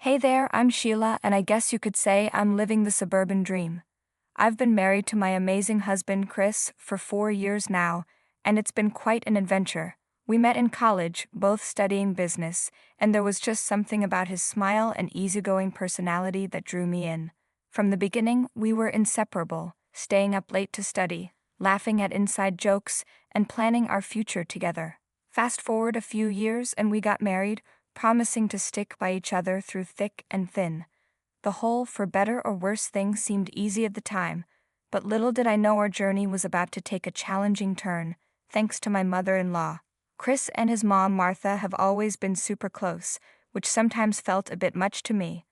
Hey there, I'm Sheila, and I guess you could say I'm living the suburban dream. I've been married to my amazing husband, Chris, for 4 years now, and it's been quite an adventure. We met in college, both studying business, and there was just something about his smile and easygoing personality that drew me in. From the beginning, we were inseparable, staying up late to study, laughing at inside jokes, and planning our future together. Fast forward a few years and we got married, promising to stick by each other through thick and thin. The whole for better or worse thing seemed easy at the time, but little did I know our journey was about to take a challenging turn, thanks to my mother-in-law. Chris and his mom Martha have always been super close, which sometimes felt a bit much to me.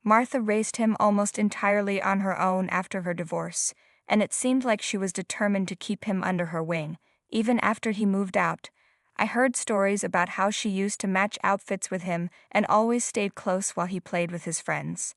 Martha raised him almost entirely on her own after her divorce, and it seemed like she was determined to keep him under her wing, even after he moved out. I heard stories about how she used to match outfits with him and always stayed close while he played with his friends.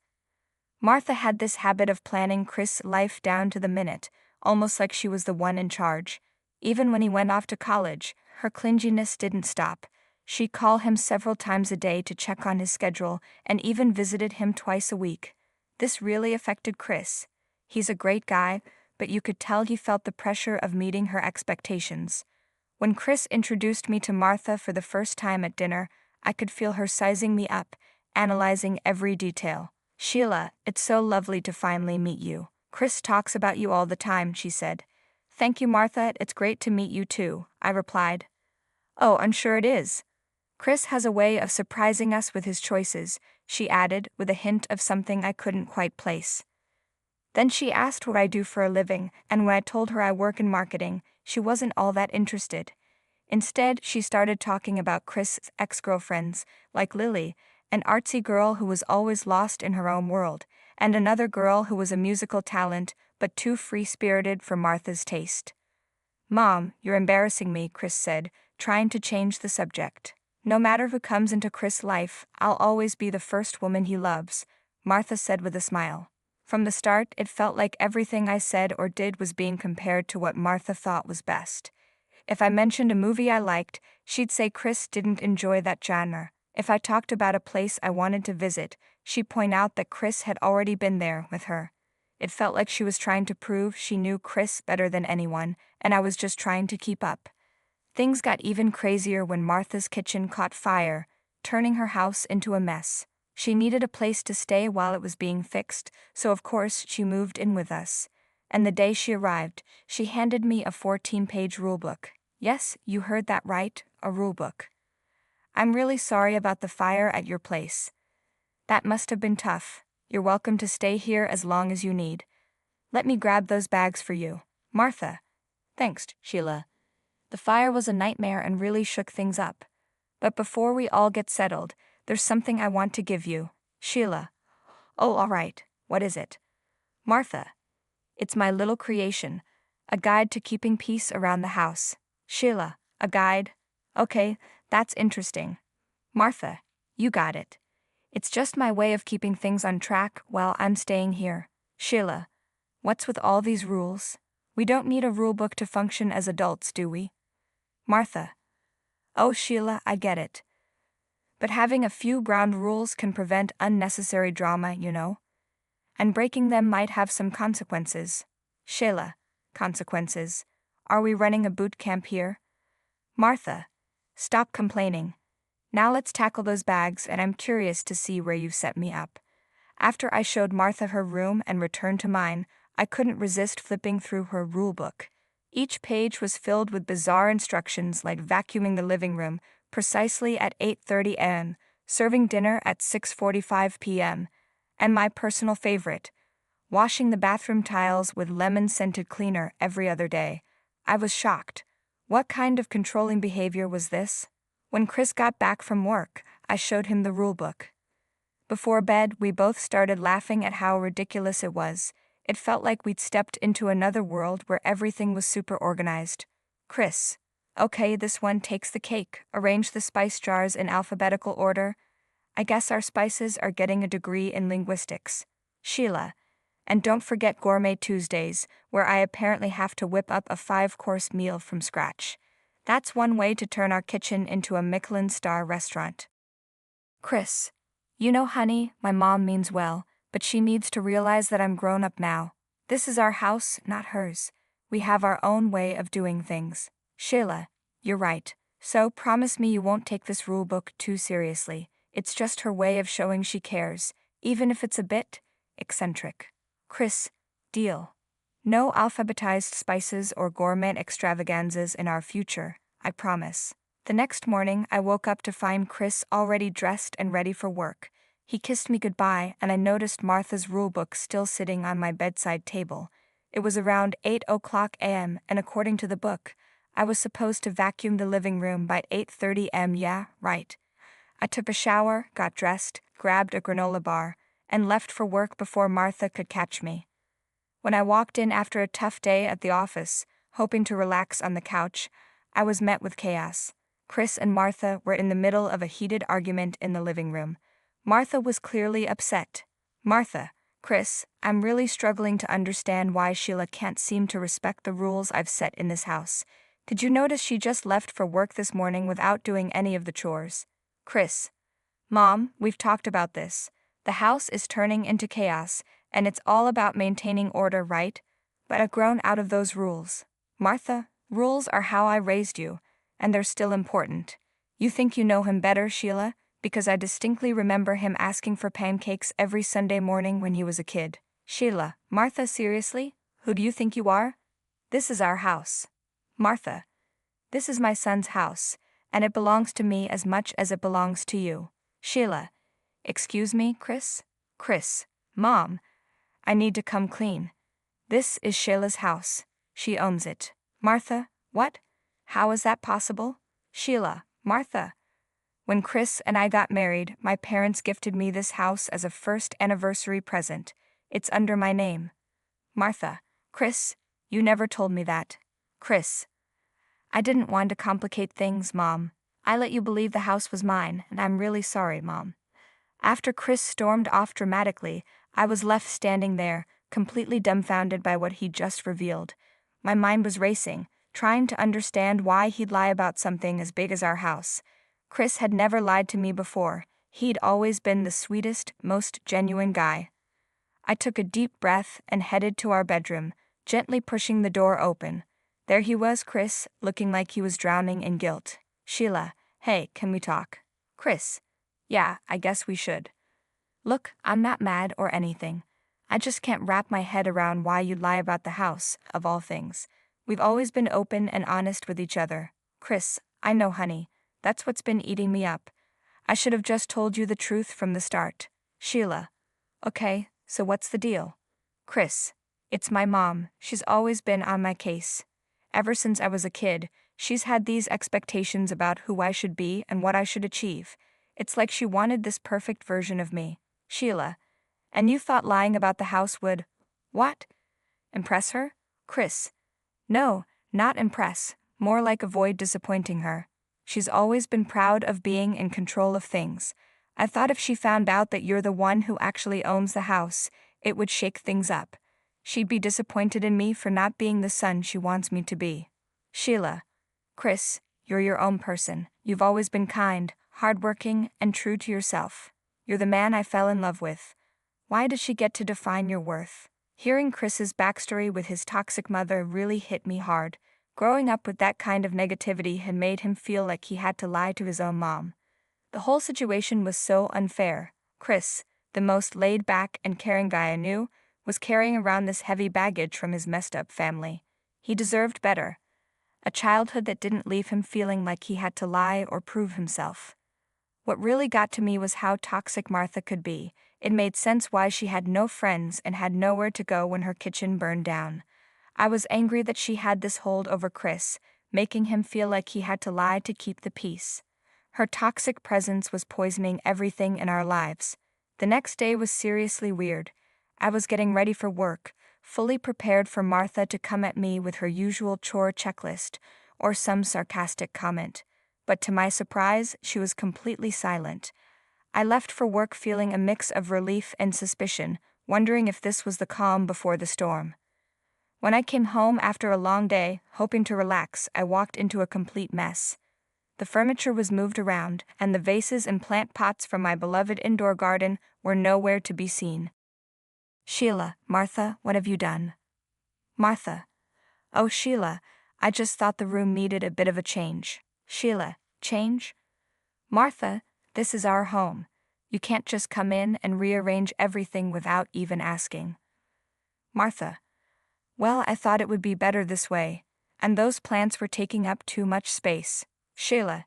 Martha had this habit of planning Chris' life down to the minute, almost like she was the one in charge. Even when he went off to college, her clinginess didn't stop. She'd call him several times a day to check on his schedule and even visited him twice a week. This really affected Chris. He's a great guy, but you could tell he felt the pressure of meeting her expectations. When Chris introduced me to Martha for the first time at dinner, I could feel her sizing me up, analyzing every detail. "Sheila, it's so lovely to finally meet you. Chris talks about you all the time," she said. "Thank you, Martha, it's great to meet you too," I replied. "Oh, I'm sure it is. Chris has a way of surprising us with his choices," she added, with a hint of something I couldn't quite place. Then she asked what I do for a living, and when I told her I work in marketing, she wasn't all that interested. Instead, she started talking about Chris' ex-girlfriends, like Lily, an artsy girl who was always lost in her own world, and another girl who was a musical talent, but too free-spirited for Martha's taste. "Mom, you're embarrassing me," Chris said, trying to change the subject. "No matter who comes into Chris' life, I'll always be the first woman he loves," Martha said with a smile. From the start, it felt like everything I said or did was being compared to what Martha thought was best. If I mentioned a movie I liked, she'd say Chris didn't enjoy that genre. If I talked about a place I wanted to visit, she'd point out that Chris had already been there with her. It felt like she was trying to prove she knew Chris better than anyone, and I was just trying to keep up. Things got even crazier when Martha's kitchen caught fire, turning her house into a mess. She needed a place to stay while it was being fixed, so of course she moved in with us. And the day she arrived, she handed me a 14-page rulebook. Yes, you heard that right, a rulebook. "I'm really sorry about the fire at your place. That must have been tough. You're welcome to stay here as long as you need. Let me grab those bags for you." "Martha." "Thanks, Sheila. The fire was a nightmare and really shook things up. But before we all get settled, there's something I want to give you." "Sheila." "Oh, all right. What is it?" "Martha. It's my little creation, a guide to keeping peace around the house." "Sheila, a guide? Okay, that's interesting." "Martha, you got it. It's just my way of keeping things on track while I'm staying here." "Sheila, what's with all these rules? We don't need a rule book to function as adults, do we?" "Martha. Oh, Sheila, I get it. But having a few ground rules can prevent unnecessary drama, you know? And breaking them might have some consequences." "Sheila, consequences? Are we running a boot camp here?" "Martha, stop complaining. Now let's tackle those bags, and I'm curious to see where you've set me up." After I showed Martha her room and returned to mine, I couldn't resist flipping through her rulebook. Each page was filled with bizarre instructions like vacuuming the living room precisely at 8:30 a.m., serving dinner at 6:45 p.m., and my personal favorite, washing the bathroom tiles with lemon-scented cleaner every other day. I was shocked. What kind of controlling behavior was this? When Chris got back from work, I showed him the rulebook. Before bed, we both started laughing at how ridiculous it was. It felt like we'd stepped into another world where everything was super organized. "Chris. Okay, this one takes the cake. Arrange the spice jars in alphabetical order. I guess our spices are getting a degree in linguistics." "Sheila. And don't forget Gourmet Tuesdays, where I apparently have to whip up a 5-course meal from scratch. That's one way to turn our kitchen into a Michelin star restaurant." "Chris. You know, honey, my mom means well, but she needs to realize that I'm grown up now. This is our house, not hers. We have our own way of doing things. Sheila, you're right. So promise me you won't take this rulebook too seriously. It's just her way of showing she cares, even if it's a bit eccentric. Chris, deal. No alphabetized spices or gourmet extravaganzas in our future, I promise. The next morning, I woke up to find Chris already dressed and ready for work. He kissed me goodbye, and I noticed Martha's rulebook still sitting on my bedside table. It was around 8 a.m., and according to the book, I was supposed to vacuum the living room by 8:30 a.m. Yeah, right. I took a shower, got dressed, grabbed a granola bar, and left for work before Martha could catch me. When I walked in after a tough day at the office, hoping to relax on the couch, I was met with chaos. Chris and Martha were in the middle of a heated argument in the living room. Martha was clearly upset. Martha, Chris, I'm really struggling to understand why Sheila can't seem to respect the rules I've set in this house. Did you notice she just left for work this morning without doing any of the chores? Chris. Mom, we've talked about this. The house is turning into chaos, and it's all about maintaining order, right? But I've grown out of those rules. Martha, rules are how I raised you, and they're still important. You think you know him better, Sheila? Because I distinctly remember him asking for pancakes every Sunday morning when he was a kid. Sheila, Martha, seriously? Who do you think you are? This is our house. Martha, this is my son's house, and it belongs to me as much as it belongs to you. Sheila, excuse me, Chris? Chris, Mom, I need to come clean. This is Sheila's house. She owns it. Martha, what? How is that possible? Sheila, Martha. When Chris and I got married, my parents gifted me this house as a first anniversary present. It's under my name. Martha, Chris, you never told me that. Chris, I didn't want to complicate things, Mom. I let you believe the house was mine, and I'm really sorry, Mom. After Chris stormed off dramatically, I was left standing there, completely dumbfounded by what he'd just revealed. My mind was racing, trying to understand why he'd lie about something as big as our house. Chris had never lied to me before. He'd always been the sweetest, most genuine guy. I took a deep breath and headed to our bedroom, gently pushing the door open. There he was, Chris, looking like he was drowning in guilt. Sheila, hey, can we talk? Chris, yeah, I guess we should. Look, I'm not mad or anything. I just can't wrap my head around why you'd lie about the house, of all things. We've always been open and honest with each other. Chris, I know, honey. That's what's been eating me up. I should have just told you the truth from the start. Sheila. Okay, so what's the deal? Chris. It's my mom. She's always been on my case. Ever since I was a kid, she's had these expectations about who I should be and what I should achieve. It's like she wanted this perfect version of me. Sheila. And you thought lying about the house would, what? Impress her? Chris. No, not impress, more like avoid disappointing her. She's always been proud of being in control of things. I thought if she found out that you're the one who actually owns the house, it would shake things up. She'd be disappointed in me for not being the son she wants me to be. Sheila. Chris, you're your own person. You've always been kind, hardworking, and true to yourself. You're the man I fell in love with. Why does she get to define your worth? Hearing Chris's backstory with his toxic mother really hit me hard. Growing up with that kind of negativity had made him feel like he had to lie to his own mom. The whole situation was so unfair. Chris, the most laid-back and caring guy I knew, was carrying around this heavy baggage from his messed-up family. He deserved better. A childhood that didn't leave him feeling like he had to lie or prove himself. What really got to me was how toxic Martha could be. It made sense why she had no friends and had nowhere to go when her kitchen burned down. I was angry that she had this hold over Chris, making him feel like he had to lie to keep the peace. Her toxic presence was poisoning everything in our lives. The next day was seriously weird. I was getting ready for work, fully prepared for Martha to come at me with her usual chore checklist or some sarcastic comment. But to my surprise, she was completely silent. I left for work feeling a mix of relief and suspicion, wondering if this was the calm before the storm. When I came home after a long day, hoping to relax, I walked into a complete mess. The furniture was moved around, and the vases and plant pots from my beloved indoor garden were nowhere to be seen. Sheila, Martha, what have you done? Martha. Oh, Sheila, I just thought the room needed a bit of a change. Sheila, change? Martha, this is our home. You can't just come in and rearrange everything without even asking. Martha. Well, I thought it would be better this way, and those plants were taking up too much space. Sheila.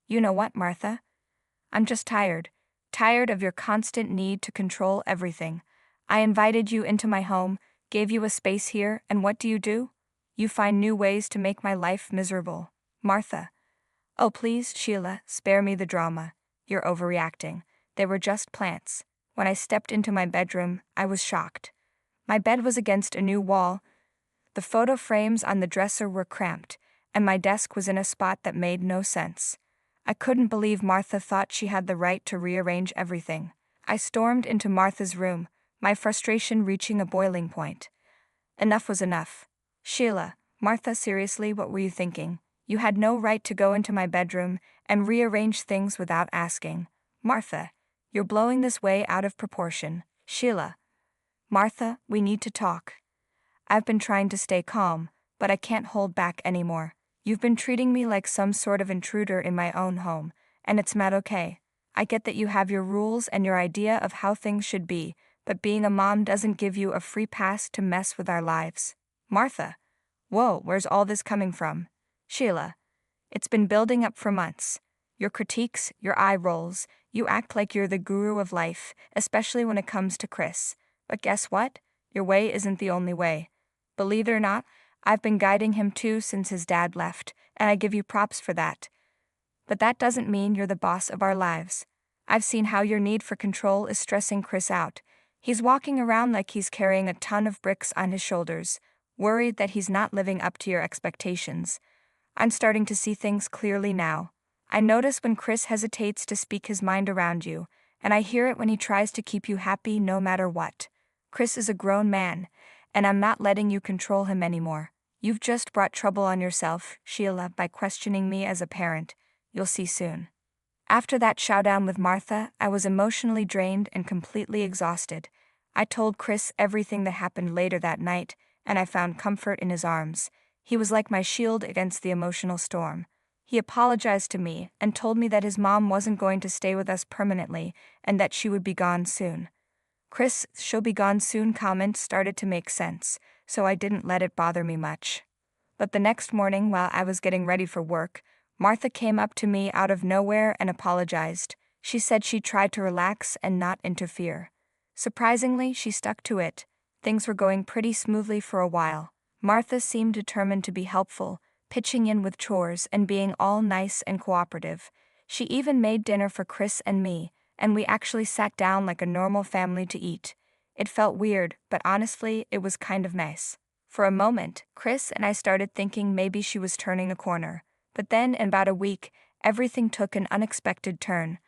You know what, Martha? I'm just tired. Tired of your constant need to control everything. I invited you into my home, gave you a space here, and what do? You find new ways to make my life miserable. Martha. Oh please, Sheila, spare me the drama. You're overreacting. They were just plants. When I stepped into my bedroom, I was shocked. My bed was against a new wall. The photo frames on the dresser were cramped, and my desk was in a spot that made no sense. I couldn't believe Martha thought she had the right to rearrange everything. I stormed into Martha's room, my frustration reaching a boiling point. Enough was enough. Sheila, Martha, seriously, what were you thinking? You had no right to go into my bedroom and rearrange things without asking. Martha, you're blowing this way out of proportion. Sheila. Martha, we need to talk. I've been trying to stay calm, but I can't hold back anymore. You've been treating me like some sort of intruder in my own home, and it's not okay. I get that you have your rules and your idea of how things should be, but being a mom doesn't give you a free pass to mess with our lives. Martha. Whoa, where's all this coming from? Sheila. It's been building up for months. Your critiques, your eye rolls, you act like you're the guru of life, especially when it comes to Chris. But guess what? Your way isn't the only way. Believe it or not, I've been guiding him too since his dad left, and I give you props for that. But that doesn't mean you're the boss of our lives. I've seen how your need for control is stressing Chris out. He's walking around like he's carrying a ton of bricks on his shoulders, worried that he's not living up to your expectations. I'm starting to see things clearly now. I notice when Chris hesitates to speak his mind around you, and I hear it when he tries to keep you happy no matter what. Chris is a grown man, and I'm not letting you control him anymore. You've just brought trouble on yourself, Sheila, by questioning me as a parent. You'll see soon. After that showdown with Martha, I was emotionally drained and completely exhausted. I told Chris everything that happened later that night, and I found comfort in his arms. He was like my shield against the emotional storm. He apologized to me and told me that his mom wasn't going to stay with us permanently and that she would be gone soon. Chris' "she'll be gone soon" comment started to make sense, so I didn't let it bother me much. But the next morning, while I was getting ready for work, Martha came up to me out of nowhere and apologized. She said she tried to relax and not interfere. Surprisingly, she stuck to it. Things were going pretty smoothly for a while. Martha seemed determined to be helpful, pitching in with chores and being all nice and cooperative. She even made dinner for Chris and me, and we actually sat down like a normal family to eat. It felt weird, but honestly, it was kind of nice. For a moment, Chris and I started thinking maybe she was turning a corner. But then, in about a week, everything took an unexpected turn.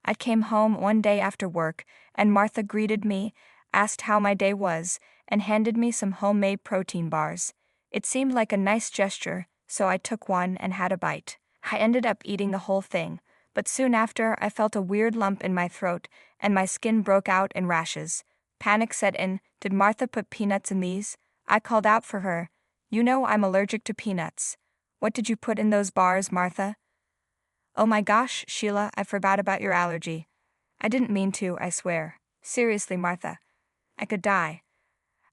I came home one day after work, and Martha greeted me, asked how my day was, and handed me some homemade protein bars. It seemed like a nice gesture, so I took one and had a bite. I ended up eating the whole thing, but soon after I felt a weird lump in my throat, and my skin broke out in rashes. Panic set in. Did Martha put peanuts in these? I called out for her. You know I'm allergic to peanuts. What did you put in those bars, Martha? Oh my gosh, Sheila, I forgot about your allergy. I didn't mean to, I swear. Seriously, Martha. I could die.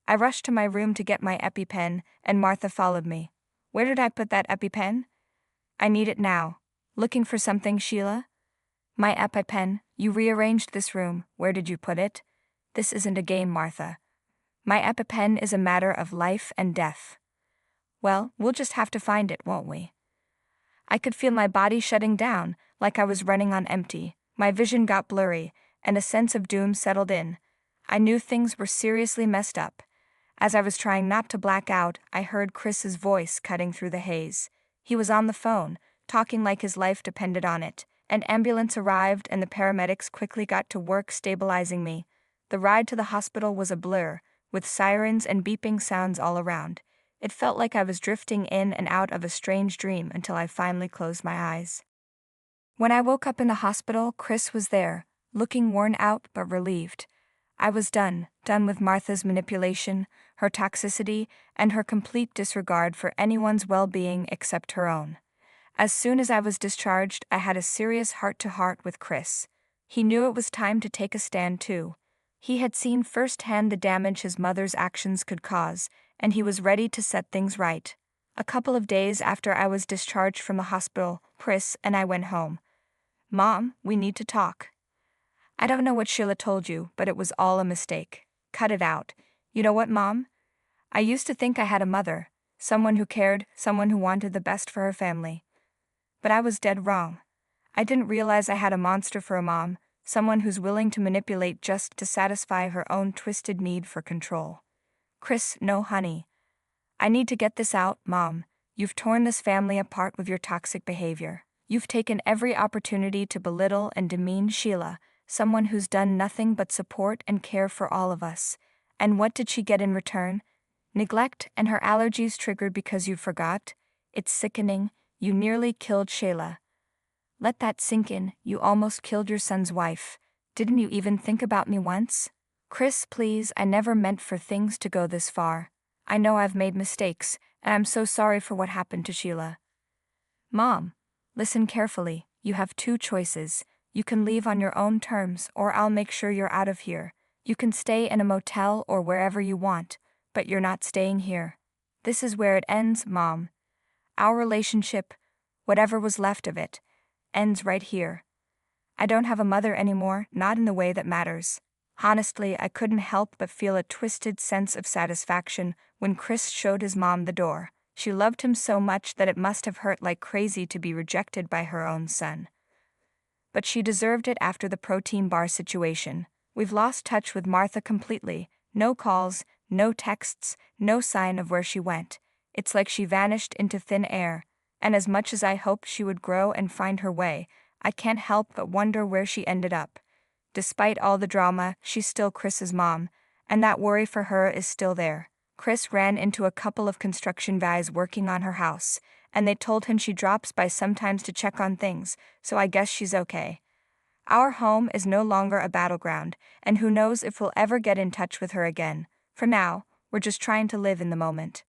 I rushed to my room to get my EpiPen, and Martha followed me. Where did I put that EpiPen? I need it now. Looking for something, Sheila? My EpiPen. You rearranged this room. Where did you put it? This isn't a game, Martha. My EpiPen is a matter of life and death. Well, we'll just have to find it, won't we? I could feel my body shutting down, like I was running on empty. My vision got blurry, and a sense of doom settled in. I knew things were seriously messed up. As I was trying not to black out, I heard Chris's voice cutting through the haze. He was on the phone, talking like his life depended on it. An ambulance arrived and the paramedics quickly got to work stabilizing me. The ride to the hospital was a blur, with sirens and beeping sounds all around. It felt like I was drifting in and out of a strange dream until I finally closed my eyes. When I woke up in the hospital, Chris was there, looking worn out but relieved. I was done with Martha's manipulation, her toxicity, and her complete disregard for anyone's well-being except her own. As soon as I was discharged, I had a serious heart-to-heart with Chris. He knew it was time to take a stand too. He had seen firsthand the damage his mother's actions could cause, and he was ready to set things right. A couple of days after I was discharged from the hospital, Chris and I went home. "Mom, we need to talk." "I don't know what Sheila told you, but it was all a mistake. Cut it out. You know what, Mom? I used to think I had a mother, someone who cared, someone who wanted the best for her family. But I was dead wrong. I didn't realize I had a monster for a mom, someone who's willing to manipulate just to satisfy her own twisted need for control." "Chris, no honey. I need to get this out, Mom. You've torn this family apart with your toxic behavior. You've taken every opportunity to belittle and demean Sheila, someone who's done nothing but support and care for all of us. And what did she get in return? Neglect and her allergies triggered because you forgot? It's sickening. You nearly killed Sheila. Let that sink in. You almost killed your son's wife. Didn't you even think about me once? Chris, please, I never meant for things to go this far. I know I've made mistakes, and I'm so sorry for what happened to Sheila." "Mom, listen carefully. You have two choices. You can leave on your own terms, or I'll make sure you're out of here. You can stay in a motel or wherever you want, but you're not staying here. This is where it ends, Mom. Our relationship, whatever was left of it, ends right here. I don't have a mother anymore, not in the way that matters." Honestly, I couldn't help but feel a twisted sense of satisfaction when Chris showed his mom the door. She loved him so much that it must have hurt like crazy to be rejected by her own son. But she deserved it after the protein bar situation. We've lost touch with Martha completely. No calls, no texts, no sign of where she went. It's like she vanished into thin air. And as much as I hope she would grow and find her way, I can't help but wonder where she ended up. Despite all the drama, she's still Chris's mom, and that worry for her is still there. Chris ran into a couple of construction guys working on her house, and they told him she drops by sometimes to check on things, so I guess she's okay. Our home is no longer a battleground, and who knows if we'll ever get in touch with her again. For now, we're just trying to live in the moment.